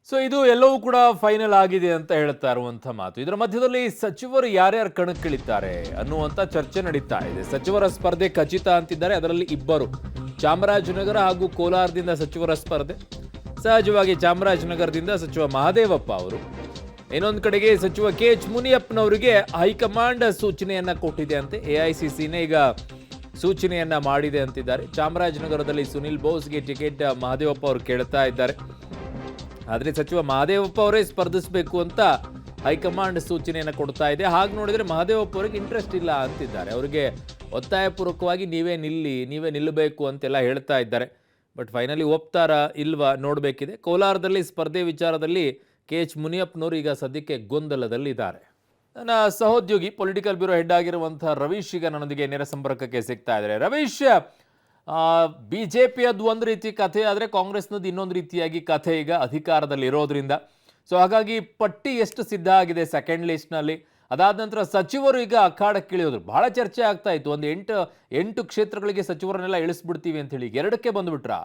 So ಇದು ಎಲ್ಲವೂ ಕೂಡ ಫೈನಲ್ ಆಗಿದೆ ಅಂತ ಹೇಳ್ತಾ ಇರುವಂತ ಮಾತು. ಇದರ ಮಧ್ಯದಲ್ಲಿ ಸಚಿವರು ಯಾರ್ಯಾರು ಕಣಕ್ಕಿಳಿತಾರೆ ಅನ್ನುವಂತ ಚರ್ಚೆ ನಡೀತಾ ಇದೆ. ಸಚಿವರ ಸ್ಪರ್ಧೆ ಖಚಿತ ಅಂತಿದ್ದಾರೆ. ಅದರಲ್ಲಿ ಇಬ್ಬರು, ಚಾಮರಾಜನಗರ ಹಾಗೂ ಕೋಲಾರದಿಂದ ಸಚಿವರ ಸ್ಪರ್ಧೆ. ಸಹಜವಾಗಿ ಚಾಮರಾಜನಗರದಿಂದ ಸಚಿವ ಮಹದೇವಪ್ಪ ಅವರು, ಇನ್ನೊಂದು ಕಡೆಗೆ ಸಚಿವ KH ಮುನಿಯಪ್ಪನವರಿಗೆ ಹೈಕಮಾಂಡ್ ಸೂಚನೆಯನ್ನ ಕೊಟ್ಟಿದೆ ಅಂತೆ. AICCನೇ ಈಗ ಸೂಚನೆಯನ್ನ ಮಾಡಿದೆ ಅಂತಿದ್ದಾರೆ. ಚಾಮರಾಜನಗರದಲ್ಲಿ ಸುನಿಲ್ ಬೋಸ್ಗೆ ಟಿಕೆಟ್ ಮಹದೇವಪ್ಪ ಅವರು ಕೇಳ್ತಾ ಇದ್ದಾರೆ. ಆದರೆ ಸಚಿವ ಮಹದೇವಪ್ಪ ಅವರೇ ಸ್ಪರ್ಧಿಸಬೇಕು ಅಂತ ಹೈಕಮಾಂಡ್ ಸೂಚನೆಯನ್ನು ಕೊಡ್ತಾ ಇದೆ. ಹಾಗೆ ನೋಡಿದರೆ ಮಹದೇವಪ್ಪ ಅವರಿಗೆ ಇಂಟ್ರೆಸ್ಟ್ ಇಲ್ಲ ಅಂತಿದ್ದಾರೆ. ಅವರಿಗೆ ಒತ್ತಾಯಪೂರ್ವಕವಾಗಿ ನೀವೇ ನಿಲ್ಲಬೇಕು ಅಂತೆಲ್ಲ ಹೇಳ್ತಾ ಇದ್ದಾರೆ. ಬಟ್ ಫೈನಲಿ ಒಪ್ತಾರಾ ಇಲ್ವಾ ನೋಡಬೇಕಿದೆ. ಕೋಲಾರದಲ್ಲಿ ಸ್ಪರ್ಧೆ ವಿಚಾರದಲ್ಲಿ KH ಮುನಿಯಪ್ಪನವರು ಈಗ ಸದ್ಯಕ್ಕೆ ಗೊಂದಲದಲ್ಲಿದ್ದಾರೆ. ನನ್ನ ಸಹೋದ್ಯೋಗಿ ಪೊಲಿಟಿಕಲ್ ಬ್ಯೂರೋ ಹೆಡ್ ಆಗಿರುವಂತಹ ರವೀಶ್ ಈಗ ನನ್ನೊಂದಿಗೆ ನೇರ ಸಂಪರ್ಕಕ್ಕೆ ಸಿಗ್ತಾ ಇದ್ದಾರೆ. ರವೀಶ್, BJPಯದ್ದು ಒಂದು ರೀತಿ ಕಥೆ ಆದರೆ ಕಾಂಗ್ರೆಸ್ನದ್ದು ಇನ್ನೊಂದು ರೀತಿಯಾಗಿ ಕಥೆ ಈಗ ಅಧಿಕಾರದಲ್ಲಿ ಇರೋದ್ರಿಂದ. ಸೊ ಹಾಗಾಗಿ ಪಟ್ಟಿ ಎಷ್ಟು ಸಿದ್ಧ ಆಗಿದೆ ಸೆಕೆಂಡ್ ಲಿಸ್ಟ್ನಲ್ಲಿ? ಅದಾದ ನಂತರ ಸಚಿವರು ಈಗ ಅಖಾಡಕ್ಕಿಳಿಯೋದ್ರು, ಬಹಳ ಚರ್ಚೆ ಆಗ್ತಾ ಇತ್ತು. ಒಂದು ಎಂಟು ಕ್ಷೇತ್ರಗಳಿಗೆ ಸಚಿವರನ್ನೆಲ್ಲ ಇಳಿಸ್ಬಿಡ್ತೀವಿ ಅಂತ ಹೇಳಿ ಎರಡಕ್ಕೆ ಬಂದ್ಬಿಟ್ರಾ?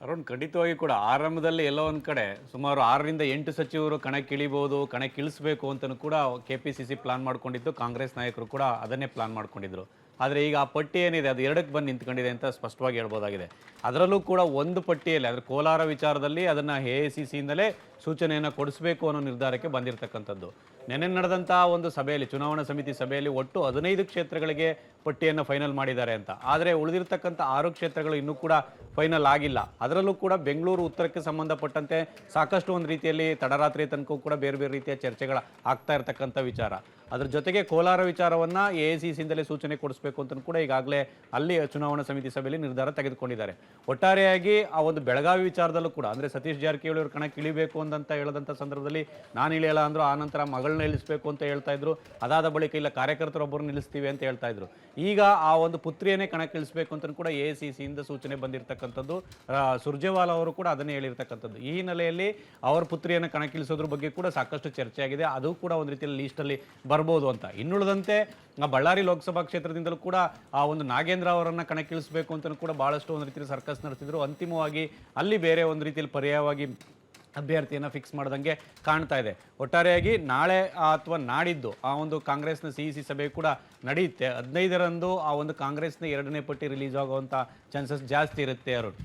ಅರುಣ್, ಖಂಡಿತವಾಗಿ ಕೂಡ ಆರಂಭದಲ್ಲಿ ಎಲ್ಲೋ ಒಂದು ಕಡೆ ಸುಮಾರು 6ರಿಂದ 8 ಸಚಿವರು ಕಣಕ್ಕಿಳಿಬಹುದು, ಕಣಕ್ಕಿಳಿಸಬೇಕು ಅಂತಲೂ ಕೂಡ KPCC ಪ್ಲಾನ್ ಮಾಡ್ಕೊಂಡಿದ್ದು. ಕಾಂಗ್ರೆಸ್ ನಾಯಕರು ಕೂಡ ಅದನ್ನೇ ಪ್ಲಾನ್ ಮಾಡ್ಕೊಂಡಿದ್ರು. ಆದರೆ ಈಗ ಆ ಪಟ್ಟಿ ಏನಿದೆ ಅದು 2ಕ್ಕೆ ಬಂದು ನಿಂತ್ಕೊಂಡಿದೆ ಅಂತ ಸ್ಪಷ್ಟವಾಗಿ ಹೇಳ್ಬೋದಾಗಿದೆ. ಅದರಲ್ಲೂ ಕೂಡ ಒಂದು ಪಟ್ಟಿಯಲ್ಲಿ ಅಂದರೆ ಕೋಲಾರ ವಿಚಾರದಲ್ಲಿ ಅದನ್ನು AICCಯಿಂದಲೇ ಸೂಚನೆಯನ್ನು ಕೊಡಿಸಬೇಕು ಅನ್ನೋ ನಿರ್ಧಾರಕ್ಕೆ ಬಂದಿರತಕ್ಕಂಥದ್ದು. ನೆನ್ನೆ ನಡೆದಂಥ ಒಂದು ಸಭೆಯಲ್ಲಿ, ಚುನಾವಣಾ ಸಮಿತಿ ಸಭೆಯಲ್ಲಿ ಒಟ್ಟು 15 ಕ್ಷೇತ್ರಗಳಿಗೆ ಪಟ್ಟಿಯನ್ನು ಫೈನಲ್ ಮಾಡಿದ್ದಾರೆ ಅಂತ. ಆದರೆ ಉಳಿದಿರ್ತಕ್ಕಂಥ 6 ಕ್ಷೇತ್ರಗಳು ಇನ್ನೂ ಕೂಡ ಫೈನಲ್ ಆಗಿಲ್ಲ. ಅದರಲ್ಲೂ ಕೂಡ ಬೆಂಗಳೂರು ಉತ್ತರಕ್ಕೆ ಸಂಬಂಧಪಟ್ಟಂತೆ ಸಾಕಷ್ಟು ಒಂದು ರೀತಿಯಲ್ಲಿ ತಡರಾತ್ರಿ ತನಕ ಕೂಡ ಬೇರೆ ಬೇರೆ ರೀತಿಯ ಚರ್ಚೆಗಳು ಆಗ್ತಾ ಇರತಕ್ಕಂಥ ವಿಚಾರ. ಅದ್ರ ಜೊತೆಗೆ ಕೋಲಾರ ವಿಚಾರವನ್ನು AICCಯಿಂದಲೇ ಸೂಚನೆ ಕೊಡಿಸಬೇಕು ಅಂತ ಕೂಡ ಈಗಾಗಲೇ ಅಲ್ಲಿ ಚುನಾವಣಾ ಸಮಿತಿ ಸಭೆಯಲ್ಲಿ ನಿರ್ಧಾರ ತೆಗೆದುಕೊಂಡಿದ್ದಾರೆ. ಒಟ್ಟಾರೆಯಾಗಿ ಆ ಒಂದು ಬೆಳಗಾವಿ ವಿಚಾರದಲ್ಲೂ ಕೂಡ ಅಂದರೆ ಸತೀಶ್ ಜಾರಕಿಹೊಳಿ ಅವರು ಕಣಕ್ಕೆ ಇಳಿಬೇಕು ಅಂತ ಹೇಳದಂಥ ಸಂದರ್ಭದಲ್ಲಿ ನಾನು ಇಳಿಯಲ್ಲ ಅಂದರು. ಆ ನಂತರ ಮಗಳನ್ನ ಇಳಿಸಬೇಕು ಅಂತ ಹೇಳ್ತಾ ಇದ್ರು. ಅದಾದ ಬಳಿಕ ಇಲ್ಲ ಕಾರ್ಯಕರ್ತರೊಬ್ಬರು ನಿಲ್ಲಿಸ್ತೀವಿ ಅಂತ ಹೇಳ್ತಾ ಇದ್ರು. ಈಗ ಆ ಒಂದು ಪುತ್ರಿಯನ್ನೇ ಕಣಕ್ಕೆ ಇಳಿಸಬೇಕು ಅಂತ ಕೂಡ AICCಯಿಂದ ಸೂಚನೆ ಬಂದಿರತಕ್ಕಂಥದ್ದು. ಸುರ್ಜೇವಾಲಾ ಅವರು ಕೂಡ ಅದನ್ನೇ ಹೇಳಿರ್ತಕ್ಕಂಥದ್ದು. ಈ ಹಿನ್ನೆಲೆಯಲ್ಲಿ ಅವರ ಪುತ್ರಿಯನ್ನು ಕಣಕ್ಕಿಳಿಸೋದ್ರ ಬಗ್ಗೆ ಕೂಡ ಸಾಕಷ್ಟು ಚರ್ಚೆ ಆಗಿದೆ. ಅದು ಕೂಡ ಒಂದು ರೀತಿಯಲ್ಲಿ ಲೀಸ್ಟಲ್ಲಿ ಬರ್ಬೋದು ಅಂತ. ಇನ್ನುಳಿದಂತೆ ಬಳ್ಳಾರಿ ಲೋಕಸಭಾ ಕ್ಷೇತ್ರದಿಂದಲೂ ಕೂಡ ಆ ಒಂದು ನಾಗೇಂದ್ರ ಅವರನ್ನ ಕಣಕ್ಕಿಳಿಸಬೇಕು ಅಂತ ಕೂಡ ಬಹಳಷ್ಟು ಒಂದು ರೀತಿಯಲ್ಲಿ ಸರ್ಕಸ್ ನಡೆಸಿದ್ರು. ಅಂತಿಮವಾಗಿ ಅಲ್ಲಿ ಬೇರೆ ಒಂದು ರೀತಿಯಲ್ಲಿ ಪರ್ಯಾಯವಾಗಿ ಅಭ್ಯರ್ಥಿಯನ್ನು ಫಿಕ್ಸ್ ಮಾಡ್ದಂಗೆ ಕಾಣ್ತಾ ಇದೆ. ಒಟ್ಟಾರೆಯಾಗಿ ನಾಳೆ ಅಥವಾ ನಾಡಿದ್ದು ಆ ಒಂದು ಕಾಂಗ್ರೆಸ್ನ CEC ಸಭೆ ಕೂಡ ನಡೆಯುತ್ತೆ. 15ರಂದು ಆ ಒಂದು ಕಾಂಗ್ರೆಸ್ನ 2ನೇ ಪಟ್ಟಿ ರಿಲೀಸ್ ಆಗುವಂಥ ಚಾನ್ಸಸ್ ಜಾಸ್ತಿ ಇರುತ್ತೆ ಅರುಣ್.